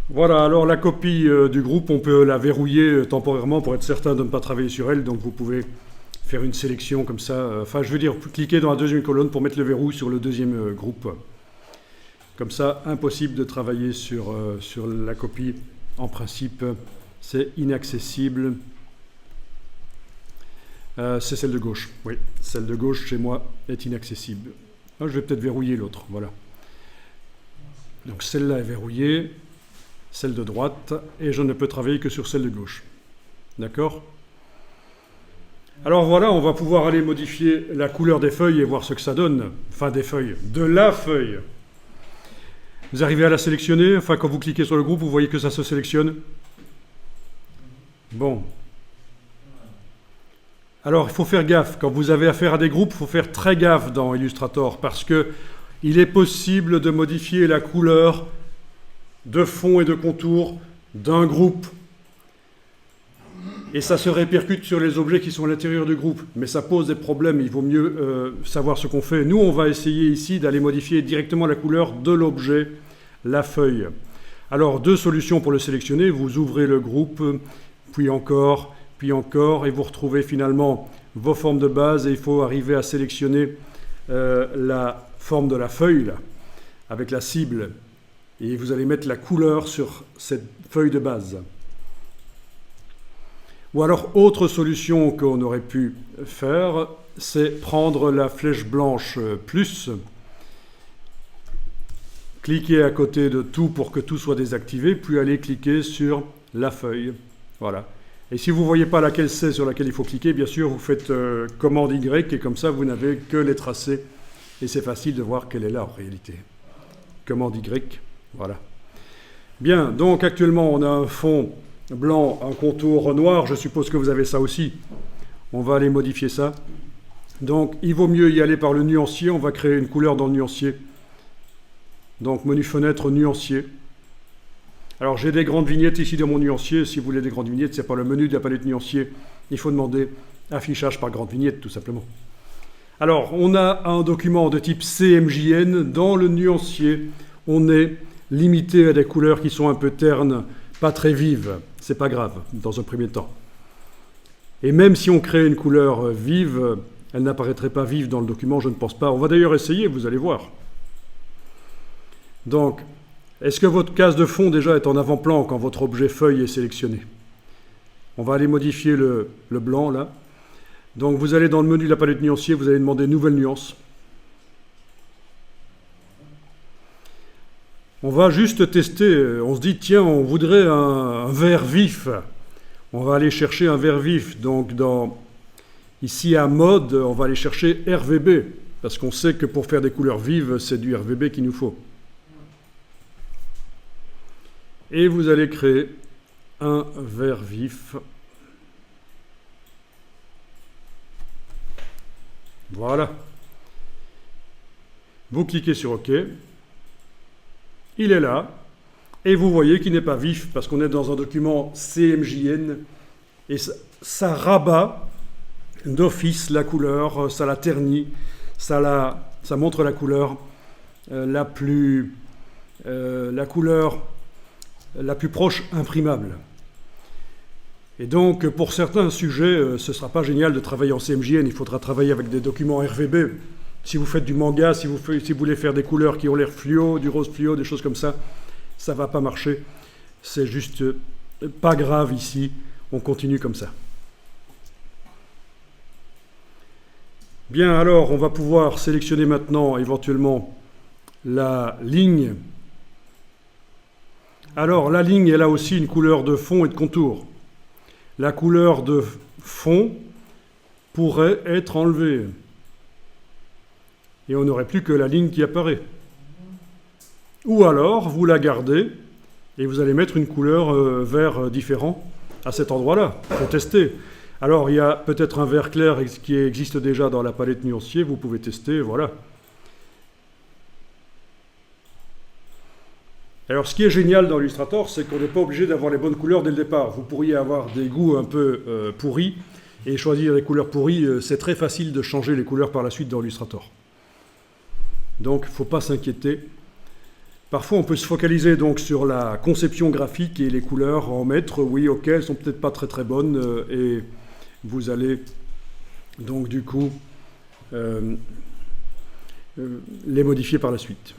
Voilà, alors la copie du groupe, on peut la verrouiller temporairement pour être certain de ne pas travailler sur elle. Donc vous pouvez faire une sélection comme ça. Enfin, je veux dire, cliquer dans la deuxième colonne pour mettre le verrou sur le deuxième groupe. Comme ça, impossible de travailler sur la copie. En principe, c'est inaccessible. C'est celle de gauche. Oui, celle de gauche, chez moi, est inaccessible. Ah, je vais peut-être verrouiller l'autre. Voilà. Donc celle-là est verrouillée. Celle de droite, et je ne peux travailler que sur celle de gauche. D'accord? Alors voilà, on va pouvoir aller modifier la couleur des feuilles et voir ce que ça donne. Enfin, des feuilles, de la feuille. Vous arrivez à la sélectionner, enfin quand vous cliquez sur le groupe, vous voyez que ça se sélectionne. Bon. Alors, il faut faire gaffe. Quand vous avez affaire à des groupes, il faut faire très gaffe dans Illustrator, parce que il est possible de modifier la couleur de fond et de contour d'un groupe. Et ça se répercute sur les objets qui sont à l'intérieur du groupe. Mais ça pose des problèmes, il vaut mieux savoir ce qu'on fait. Nous, on va essayer ici d'aller modifier directement la couleur de l'objet, la feuille. Alors, deux solutions pour le sélectionner. Vous ouvrez le groupe, puis encore, et vous retrouvez finalement vos formes de base. Et il faut arriver à sélectionner la forme de la feuille, là, avec la cible. Et vous allez mettre la couleur sur cette feuille de base. Ou alors, autre solution qu'on aurait pu faire, c'est prendre la flèche blanche plus, cliquer à côté de tout pour que tout soit désactivé, puis aller cliquer sur la feuille. Voilà. Et si vous ne voyez pas laquelle c'est sur laquelle il faut cliquer, bien sûr, vous faites commande Y, et comme ça, vous n'avez que les tracés. Et c'est facile de voir qu'elle est là, en réalité. Commande Y. Voilà. Bien, donc actuellement on a un fond blanc, un contour noir, je suppose que vous avez ça aussi. On va aller modifier ça. Donc il vaut mieux y aller par le nuancier, on va créer une couleur dans le nuancier. Donc menu fenêtre, nuancier. Alors j'ai des grandes vignettes ici dans mon nuancier, si vous voulez des grandes vignettes, c'est pas le menu de la palette nuancier, il faut demander affichage par grande vignette tout simplement. Alors on a un document de type CMJN, dans le nuancier, on est limité à des couleurs qui sont un peu ternes, pas très vives. C'est pas grave, dans un premier temps. Et même si on crée une couleur vive, elle n'apparaîtrait pas vive dans le document, je ne pense pas. On va d'ailleurs essayer, vous allez voir. Donc, est-ce que votre case de fond déjà est en avant-plan quand votre objet feuille est sélectionné? On va aller modifier le blanc, là. Donc, vous allez dans le menu de la palette nuancier, vous allez demander Nouvelle nuance. On va juste tester, on se dit, tiens, on voudrait un vert vif. On va aller chercher un vert vif. Donc, ici à mode, on va aller chercher RVB, parce qu'on sait que pour faire des couleurs vives, c'est du RVB qu'il nous faut. Et vous allez créer un vert vif. Voilà. Vous cliquez sur OK. Il est là, et vous voyez qu'il n'est pas vif, parce qu'on est dans un document CMJN, et ça rabat d'office la couleur, ça la ternit, ça montre la couleur la couleur la plus proche imprimable. Et donc, pour certains sujets, ce ne sera pas génial de travailler en CMJN, il faudra travailler avec des documents RVB. Si vous faites du manga, si vous voulez faire des couleurs qui ont l'air fluo, du rose fluo, des choses comme ça, ça ne va pas marcher. C'est juste pas grave ici, on continue comme ça. Bien, alors, on va pouvoir sélectionner maintenant, éventuellement, la ligne. Alors, la ligne, elle a aussi une couleur de fond et de contour. La couleur de fond pourrait être enlevée. Et on n'aurait plus que la ligne qui apparaît. Ou alors, vous la gardez et vous allez mettre une couleur vert différent à cet endroit-là. Il faut tester. Alors, il y a peut-être un vert clair qui existe déjà dans la palette nuancier. Vous pouvez tester, voilà. Alors, ce qui est génial dans Illustrator, c'est qu'on n'est pas obligé d'avoir les bonnes couleurs dès le départ. Vous pourriez avoir des goûts un peu pourris et choisir les couleurs pourries. C'est très facile de changer les couleurs par la suite dans Illustrator. Donc, il ne faut pas s'inquiéter Parfois, on peut se focaliser donc sur la conception graphique et les couleurs, en mettre, oui, ok, elles sont peut-être pas très très bonnes, et vous allez donc du coup les modifier par la suite.